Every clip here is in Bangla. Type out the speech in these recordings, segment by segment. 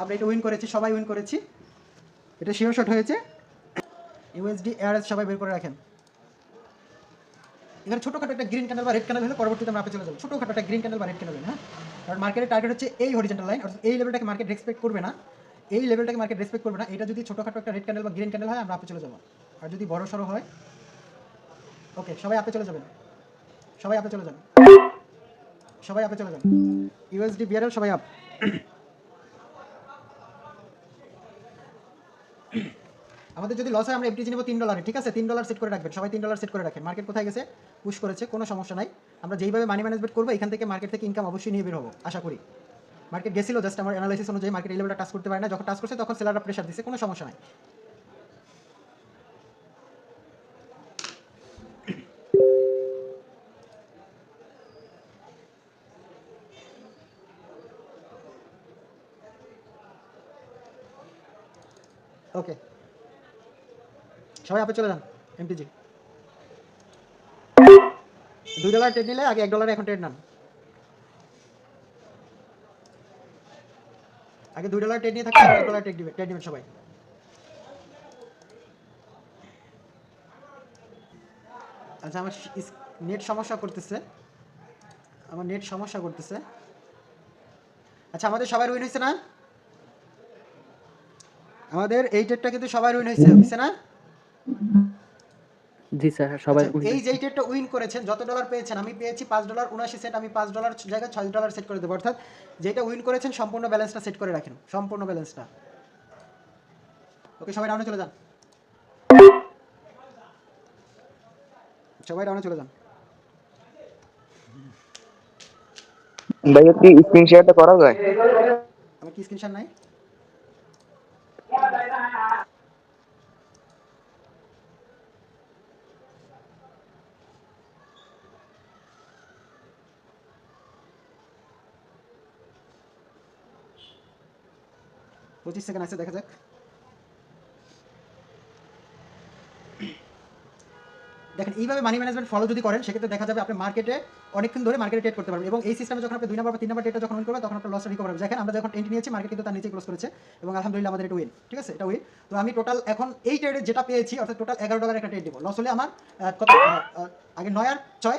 আমরা এটা উইন করেছি, সবাই উইন করেছি, এটা শিওর শট হয়েছে। ইউএসডি এআরএস সবাই বের করে রাখেন। এখানে ছোটোখাটো একটা গ্রিন ক্যান্ডেল বা রেড ক্যান্ডেল হলে পরবর্তীতে আমরা আপে চলে যাবো। ছোটোখাটো একটা গ্রিন ক্যান্ডেল বা রেড ক্যান্ডেল, হ্যাঁ, কারণ মার্কেটের টার্গেট হচ্ছে এই হরিজন্টাল লাইন, অর্থাৎ এই লেভেলটাকে মার্কেট রেসপেক্ট করবে না, এই লেভেলটাকে মার্কেট রেসপেক্ট করবে না। এটা যদি ছোটোখাটো একটা রেড ক্যান্ডেল বা গ্রিন ক্যান্ডেল হয় আমরা আপে চলে যাবো, আর যদি বড় সড়ো হয়, ওকে সবাই আপে চলে যাবেন, সবাই আপে চলে যান, সবাই আপে চলে যান। ইউএসডি বিআরএল সবাই আপ। আমাদের যদি লস হয় আমরা এফটিজি নেব $3, ঠিক আছে? $3 সেট করে রাখবেন, সবাই $3 সেট করে রাখেন। মার্কেট কোথায় গেছে? পুশ করেছে, কোনো সমস্যা নাই। আমরা যেইভাবে মানি ম্যানেজমেন্ট করবো এখান থেকে মার্কেট থেকে ইনকাম অবশ্যই নিয়ে বের হবো, আশা করি। মার্কেট গেছিল, জাস্ট আমার অ্যানালাইসিস অনুযায়ী মার্কেট এই লেভেলটা টাচ করতে পারে না, যখন টাচ করছে তখন সেলাররা প্রেশার দিচ্ছে, কোনো সমস্যা নাই। ওকে সবাই আপে চলে যান। এমটিজি $2 ট্রেড নিলে আগে $1 এখন ট্রেড নেন, আগে $2 ট্রেড নিয়ে থাকলে $1 ট্রেড নেবেন সবাই। আচ্ছা আমার নেট সমস্যা করতেছে, আমার নেট সমস্যা করতেছে। আচ্ছা আমাদের সবার উইন হয়েছে না? আমাদের এই ট্রেডটা কিন্তু সবার উইন হয়েছে না? জি স্যার, সবাই এই যে ট্রেডটা উইন করেছেন, যত ডলার পেয়েছেন, আমি পেয়েছি $5.79, আমি $5 জায়গায় $6 সেট করে দেবো, অর্থাৎ যেটা উইন করেছেন সম্পূর্ণ ব্যালেন্সটা সেট করে রাখেন, সম্পূর্ণ ব্যালেন্সটা। ওকে সবাই ডাউনে চলে যান, সবাই ডাউনে চলে যান। ভাইয়া কি স্ক্রিন শেয়ারটা করা যায়? আমার কি স্ক্রিনশট নাই? পঁচিশ সেকেন্ড আছে, দেখা যাক। দেখেন এইভাবে মানি ম্যানেজমেন্ট ফলো যদি করেন সেক্ষেত্রে দেখা যাবে আপনি মার্কেটে অনেকক্ষণ ধরে মার্কেটে ট্রেড করতে পারবেন, এবং এই সিস্টেমে যখন আপনি 2 নাম্বার বা 3 নাম্বার ট্রেডটা যখন উইন করবেন তখন আপনার লসটা রিকভার হবে। দেখেন আমরা যখন এন্ট্রি নিয়েছি মার্কেট কিন্তু তার নিচে ক্লোজ করেছে, এবং আলহামদুলিল্লাহ আমাদের এটা উইন, ঠিক আছে, এটা উইন। তো আমি টোটাল এখন এই ট্রেডে যেটা পেয়েছি, অর্থাৎ টোটাল $11 একটা ট্রেড দেবো। লস হলে আমার কত, আগে 9 আর 6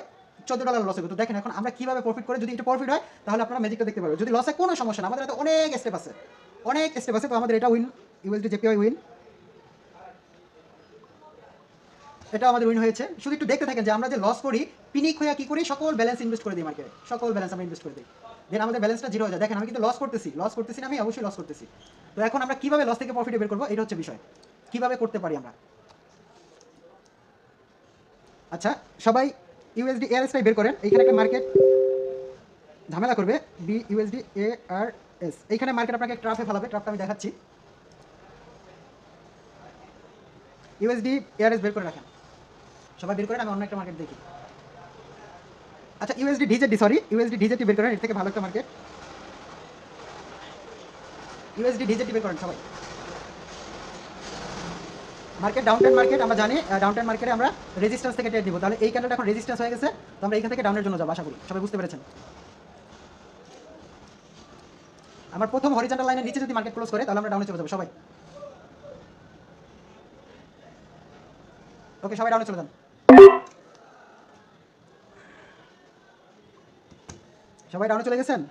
$14 লস হবে। তো দেখেন এখন আমরা কীভাবে প্রফিট করে, যদি এটা প্রফিট হয় তাহলে আপনারা ম্যাজিকটা দেখতে পারবেন। যদি লসে কোনো সমস্যা না, আমাদের হাতে অনেক স্টেপ আছে, অনেক স্টেপ আছে। তো আমাদের এটা উইন, ইউএসডি জেপিআই উইন, এটা আমাদের উইন হয়েছে। শুধু একটু দেখতে থাকেন যে আমরা যে লস করি, পিনিক হয়ে কী করি, সকল ব্যালেন্স ইনভেস্ট করে দিই মার্কেটে, সকল ব্যালেন্স আমরা ইনভেস্ট করে দিই, দেন আমাদের ব্যালেন্সটা জিরো হয়ে যায়। দেখেন আমি কিন্তু লস করতেছি না, আমি অবশ্যই লস করতেছি। তো এখন আমরা কীভাবে লস থেকে প্রফিটে বের করবো, এটা হচ্ছে বিষয়, কীভাবে করতে পারি আমরা। আচ্ছা সবাই ইউএসডি এআরএসটাই বের করেন। এইখানে একটা মার্কেট ঝামেলা করবে, ইউএসডি এআরএস, এইখানে মার্কেট আপনাকে ট্রাফে ফেলাবে, ট্রাফটা আমি দেখাচ্ছি। ইউএসডি এআরএস বের করে রাখেন, সবাই বের করেন, আমি অন্য একটা মার্কেট দেখি। আচ্ছা USD DJD, sorry USD DJD বের করেন, এর থেকে ভালো একটা মার্কেট। ইউএসডি ডিজেডি বের করেন সবাই। মার্কেট ডাউনটাইম মার্কেট, আমরা জানি ডাউনটাইম মার্কেটে আমরা রেজিস্ট্যান্স থেকে ট্রেড দিব, তাহলে এই ক্যান্ডেলটা এখন রেজিস্ট্যান্স হয়ে গেছে, তো আমরা এখান থেকে ডাউনের জন্য যাবো, আশা করি সবাই বুঝতে পেরেছেন। আমার প্রথম হরিজন্টাল লাইনের নিচে যদি মার্কেট ক্লোজ করে তাহলে আমরা ডাউনে চলে যাবো সবাই। ওকে সবাই ডাউনে চলে যান, সবাই ডাউনে চলে গেছেন।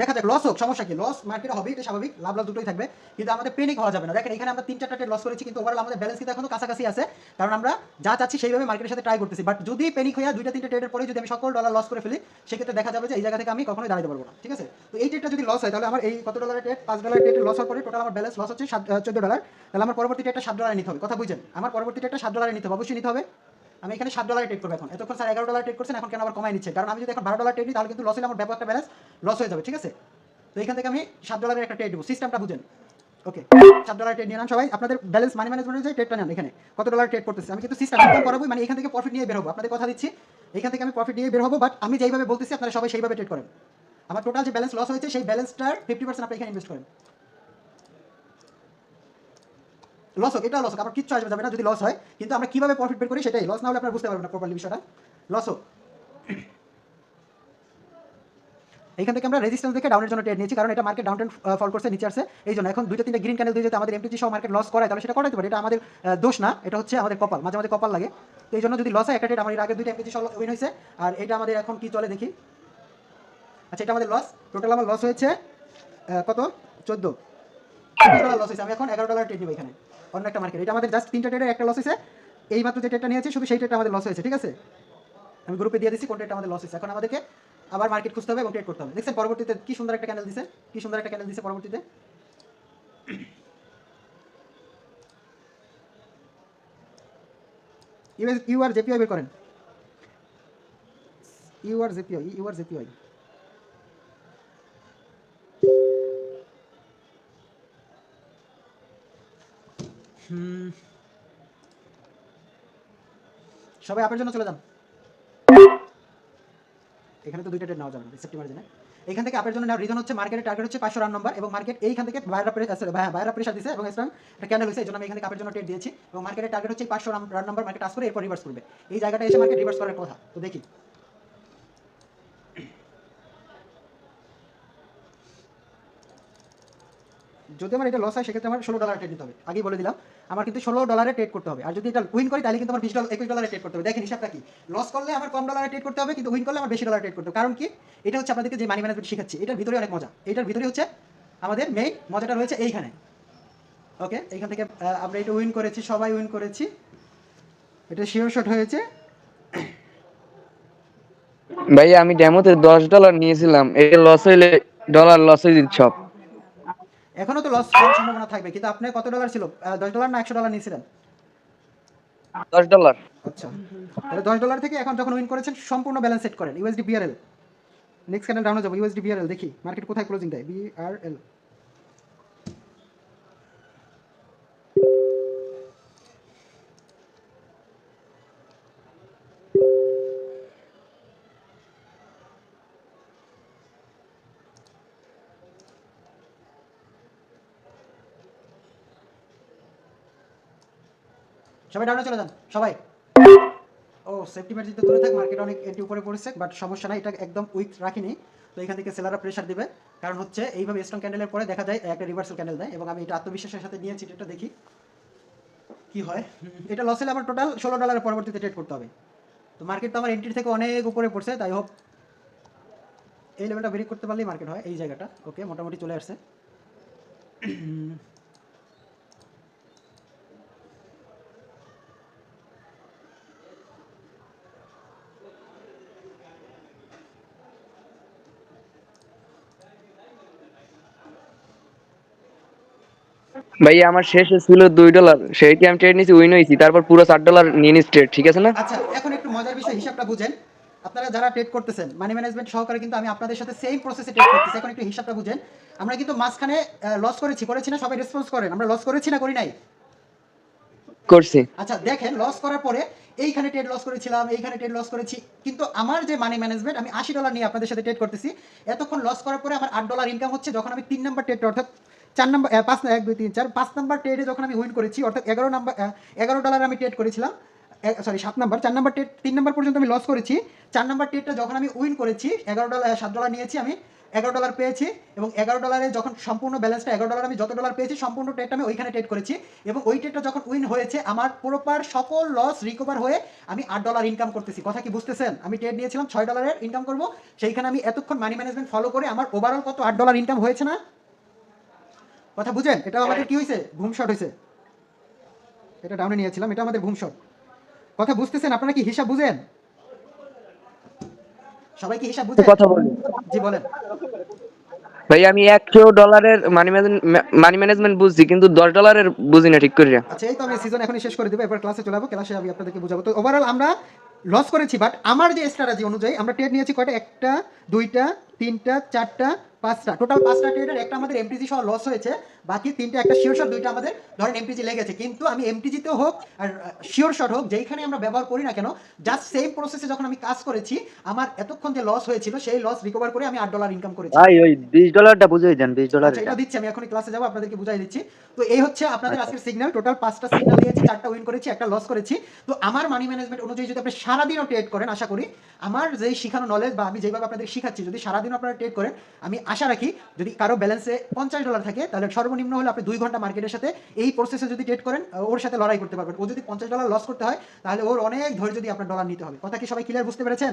দেখা যাক লস হোক, সমস্যা কি, লস মার্কেটে হবে, এটা স্বাভাবিক, লাভ লাভ দুটোই থাকবে, কিন্তু আমাদের পেনিক হওয়া যাবে না। দেখেন এখানে আমরা 3-4টা ট্রেড লস করেছি, কিন্তু ওভারঅল আমাদের ব্যালেন্স কিন্তু এখনো কাছাকাছি আছে, কারণ আমরা যা চাচ্ছি সেইভাবে মার্কেটের সাথে ট্রাই করতেছি। বাট যদি পেনিক হয়ে 2-3টে ট্রেডের পরে যদি আমি সকল ডলার লস করে ফেলি, সেক্ষেত্রে দেখা যাবে যে এই জায়গা থেকে আমি কখনোই দাঁড়াতে পারবো না, ঠিক আছে। তো এই ট্রেডটা যদি লস হয় তাহলে আমার এই কত ডলারের ট্রেড, $5 ট্রেড লস হওয়ার পরে টোটাল আমার ব্যালেন্স লস হচ্ছে $14, তাহলে আমার পরবর্তী ট্রেডটা $7 নিতে হবে, কথা বুঝছেন, আমার পরবর্তী ট্রেডটা $7 নিতে হবে, অবশ্যই নিতে হবে। আমি এখানে $7 ট্রেড করবো এখন, এতক্ষণ স্যার $11 ট্রেড করছেন, এখন কেন আবার কমাই নিচ্ছে, কারণ আমি যদি এখন $12 ট্রেড নিই তাহলে কিন্তু লস হলে আমার ব্যাপক একটা ব্যালেন্স লস হয়ে যাবে, ঠিক আছে। তো এখান থেকে আমি $7 একটা ট্রেড দেবো, সিস্টেমটা বুঝেন। ওকে $7 ট্রেড নিয়ে নেন সবাই, আপনাদের ব্যালেন্স মানি ম্যানেজমেন্ট অনুযায়ী ট্রেডটা নেন। এখানে কত ডলার ট্রেড করতেছে আমি কিন্তু সিস্টেম ইনকাম করাবো, মানে এখান থেকে প্রফিট নিয়ে বের হবো, আপনাদের কথা দিচ্ছি, এখান থেকে আমি প্রফিট নিয়ে বের হবো। বাট আমি যেইভাবে বলতেছি আপনারা সবাই সেইভাবে ট্রেড করেন। আমার টোটাল যে ব্যালেন্স লস হয়েছে সেই ব্যালেন্সটার 50% আপনি এখানে ইনভেস্ট করেন। লস হোক, এটা লস হোক, আমার কিচ্ছু আসবে যাবে না যদি লস হয়, কিন্তু আমরা কীভাবে প্রফিট বের করি সেটাই, লস না হলে আপনারা বুঝতে পারবেন না প্রপারলি বিষয়টা। লস হোক, এইখান থেকে আমরা রেজিস্ট্যান্স দেখে ডাউনের জন্য ট্রেড নিয়েছি, কারণ এটা মার্কেট ডাউন ট্রেন্ড ফল করছে, নিচে আসছে। এই জন্য এখন 2-3টা গ্রিন ক্যান্ডেল দিয়ে যদি আমাদের এমটিজি সহ মার্কেট লস করায় তাহলে সেটা করাইতে পারে, এটা আমাদের দোষ না, এটা হচ্ছে আমাদের কপাল, মাঝে মাঝে কপাল লাগে। তো এই জন্য যদি লস হয়, একটা ট্রেড আমার এর আগে 2টা এমটিজি সহ উইন হয়েছে, আর এটা আমাদের এখন কি চলে দেখি। আচ্ছা, এটা আমাদের লস, টোটাল আমার লস হয়েছে কত, 14 ডলার লস হয়েছে। আমি এখন $11 ট্রেড নিব এখানে অন্য একটা মার্কেট। এটা আমাদের জাস্ট 3টা ট্রেডের একটা লস হয়েছে, এই মাত্র যে ট্রেডটা নিয়েছি শুধু সেই ট্রেডটা আমাদের লস হয়েছে, ঠিক আছে। আমি গ্রুপে দিয়ে দিচ্ছি কোন ট্রেডটা আমাদের লস হয়েছে। এখন আমাদেরকে আবার মার্কেট খুঁজতে হবে এবং ট্রেড করতে হবে। দেখছেন পরবর্তীতে কি সুন্দর একটা ক্যান্ডেল দিছে, কি সুন্দর একটা ক্যান্ডেল দিছে পরবর্তীতে। ইউআর জেপিআই বের করেন, ইউআর জেপিআই। সবাই আপনার জন্য চলে যান। এখানে তো 2টা ট্রেড নেওয়া যাবে না সেফটি মার্জিনে। এখান থেকে আপনার জন্য নেওয়ার রিজন হচ্ছে মার্কেটের টার্গেট হচ্ছে 500 রান নাম্বার, এবং মার্কেট এইখান থেকে বাইরা প্রেসার দিছে এবং স্ট্রং একটা ক্যান্ডেল হয়েছে, এই জন্য আমি এখান থেকে আপনার জন্য ট্রেড দিয়েছি। এবং মার্কেটের টার্গেট হচ্ছে 500 রান নাম্বার, মার্কেট টাচ করে এরপর রিভার্স করবে। এই জায়গাটা এসে মার্কেট রিভার্স করার কথা, তো দেখি। যদি আমার এটা লস হয় সেক্ষেত্রে আমার $16 ট্রেড নিতে হবে, আগেই বলে দিলাম। আমার কিন্তু $16 ট্রেড করতে হবে, আর যদি এটা উইন করি তাহলে কিন্তু আমার $21 ট্রেড করতে হবে। দেখেন হিসাবটা কি, লস করলে আমার কম ডলারে ট্রেড করতে হবে, কিন্তু উইন করলে আমার বেশি ডলার ট্রেড করতে হবে। কারণ কি, এটা হচ্ছে আপনাদেরকে যে মানি ম্যানেজমেন্ট শেখাচ্ছি, এটার ভিতরে অনেক মজা, এটার ভিতরে হচ্ছে আমাদের মেইন মজাটা রয়েছে এইখানে। ওকে, এইখান থেকে আমরা এটা উইন করেছি, সবাই উইন করেছি, এটা শিওর শট হয়েছে। ভাইয়া আমি ডেমোতে $10 নিয়েছিলাম, এটা লস হইলে ডলার লস হয়ে দিচ্ছে সব। এখনো তো লস হওয়ার সম্ভাবনা থাকবে, কিন্তু আপনার কত ডলার ছিল, $10 না $100 নিয়েছিলেন? $10। আচ্ছা, তাহলে $10 থেকে এখন যখন উইন করেছেন সম্পূর্ণ ব্যালেন্স সেট করেন। ইউএসডি বিআরএল, নেক্সট ক্যান্ডেল ডাউনে যাবো। ইউএসডি বিআরএল দেখি মার্কেট কোথায় ক্লোজিং দেয়। বিআরএল সবাই ডাউনে চলে যান সবাই। ও সেফটি মার্জিন তো দূরে থাক, মার্কেট অনেক এন্টি উপরে পড়েছে, বাট সমস্যা নাই, এটা একদম উইক রাখিনি। তো এখান থেকে সেলাররা প্রেশার দিবে, কারণ হচ্ছে এইভাবে স্ট্রং ক্যান্ডেলের পরে দেখা যায় একটা রিভার্সাল ক্যান্ডেল দেয়, এবং আমি এটা আত্মবিশ্বাসের সাথে নিয়েছি। এটা দেখি কি হয়। এটা লস হলে আমার টোটাল $16 পরবর্তীতে ট্রেড করতে হবে। তো মার্কেট তো আমার এন্ট্রি থেকে অনেক উপরে পড়ছে, তাই হোপ এই লেভেলটা ব্রেক করতে পারলেই মার্কেট হয়। এই জায়গাটা ওকে মোটামুটি চলে আসছে। ভাইয়া আমার শেষে ছিল $2, সেইটি আমি ট্রেড নিয়েছি, উইন হয়েছি, তারপর পুরো $7 নিয়ে নিয়েছি ট্রেড, ঠিক আছে না? আচ্ছা, এখন একটু মজার বিষয়, হিসাবটা বুঝেন। আপনারা যারা ট্রেড করতেছেন মানি ম্যানেজমেন্ট সহকারে, কিন্তু আমি আপনাদের সাথে সেম প্রসেসে ট্রেড করতেছি। এখন একটু হিসাবটা বুঝেন। আমরা কিন্তু মাঝখানে লস করেছি না? সবাই রেসপন্স করেন, আমরা লস করেছি না করি নাই? করছি। আচ্ছা দেখেন, লস করার পরে এইখানে ট্রেড লস করেছিলাম, এইখানে ট্রেড লস করেছি, কিন্তু আমার যে মানি ম্যানেজমেন্ট, আমি $80 নিয়ে আপনাদের সাথে ট্রেড করতেছি। এতক্ষণ লস করার পরে আমার $8 ইনকাম হচ্ছে, যখন আমি 3 নাম্বার ট্রেড, অর্থাৎ 4 নাম্বার 5 1 2 3 4 5 নাম্বার ট্রেডে যখন আমি উইন করেছি, অর্থাৎ $11 আমি ট্রেড করেছিলাম, sorry 7 number, 4 number trade 3 number পর্যন্ত আমি লস করেছি। 4 নাম্বার ট্রেডটা যখন আমি উইন করেছি, $7 নিয়েছি আমি, $11 পেয়েছি, এবং $11 যখন সম্পূর্ণ ব্যালেন্সটা $11 আমি যত ডলার পেয়েছি সম্পূর্ণ ট্রেডটা আমি ওইখানে ট্রেড করেছি, এবং ওই ট্রেডটা যখন উইন হয়েছে আমার প্রপার সকল লস রিকভার হয়ে আমি $8 ইনকাম করতেছি। কথা কি বুঝতেছেন? আমি ট্রেড নিয়েছিলাম $6 ইনকাম করব, সেইখানে আমি এতক্ষণ মানি ম্যানেজমেন্ট ফলো করে আমার ওভারঅল কত $8 ইনকাম হয়েছে না? কথা বুঝেন? এটা আমাদের কি হয়েছে, বুম শট হয়েছে। এটা ডাউনে নিয়েছিলাম, এটা আমাদের বুম শট। কথা বুঝতেছেন? আপনারা কি হিসাব বুঝেন? সবাই কি হিসাব বুঝেন? কথা বলি জি বলেন। ভাই, আমি $100 মানি ম্যানেজমেন্ট বুঝছি, কিন্তু $10 বুঝি না ঠিক করে। আচ্ছা, এই তো আমি সিজন এখনই শেষ করে দেবো, এরপর ক্লাসে চলে যাবো, ক্লাসে আমি আপনাদেরকে বুঝাবো। তো ওভারঅল আমরা লস করেছি, বাট আমার যে স্ট্র্যাটেজি অনুযায়ী আমরা ট্রেড নিয়েছি কয়টা, 1টা 2টা 3টা 4টা 5টা টোটাল 5টা ট্রেডের একটা আমাদের এমটিজি সহ লস হয়েছে, বাকি 3টা একটা শিওর শট, 2টা আমাদের ধরেন এমটিজি লেগেছে। কিন্তু আমি এমটিজিতেও হোক আর শিওর শট হোক, যেইখানে আমরা ব্যবহার করি না কেন, জাস্ট সেম প্রসেসে যখন আমি কাজ করেছি, আমার এতক্ষণ যে লস হয়েছিল সেই লস রিকভার করে আমি $8 ইনকাম করেছি। ভাই ওই $20টা বুঝিয়ে দেন, $20 আচ্ছা, এটা। এটা দিচ্ছি আমি, এখনই ক্লাসে যাবো, আপনাদেরকে বুঝাই দিচ্ছি। তো এই হচ্ছে আপনাদের আজকের সিগন্যাল। টোটাল 5টা সিগন্যাল দিয়েছি, 4টা উইন করেছি, একটা লস করেছি। তো আমার মানি ম্যানেজমেন্ট অনুযায়ী যদি আপনি সারাদিনও ট্রেড করেন, আশা করি আমার যেই শিখানো নলেজ বা আমি যেভাবে আপনাদের শিখাচ্ছি, যদি সারাদিনও আপনারা ট্রেড করেন, আমি আশা রাখি যদি কারো ব্যালেন্সে $50 থাকে, তাহলে সর্বনিম্ন হলে আপনি 2 ঘন্টা মার্কেটের সাথে এই প্রসেসে যদি ট্রেড করেন, ওর সাথে লড়াই করতে পারবেন। ও যদি $50 লস করতে হয়, তাহলে ওর অনেক ধৈর্য দিয়ে আপনার ডলার নিতে হবে। কথা কি সবাই ক্লিয়ার বুঝতে পেরেছেন?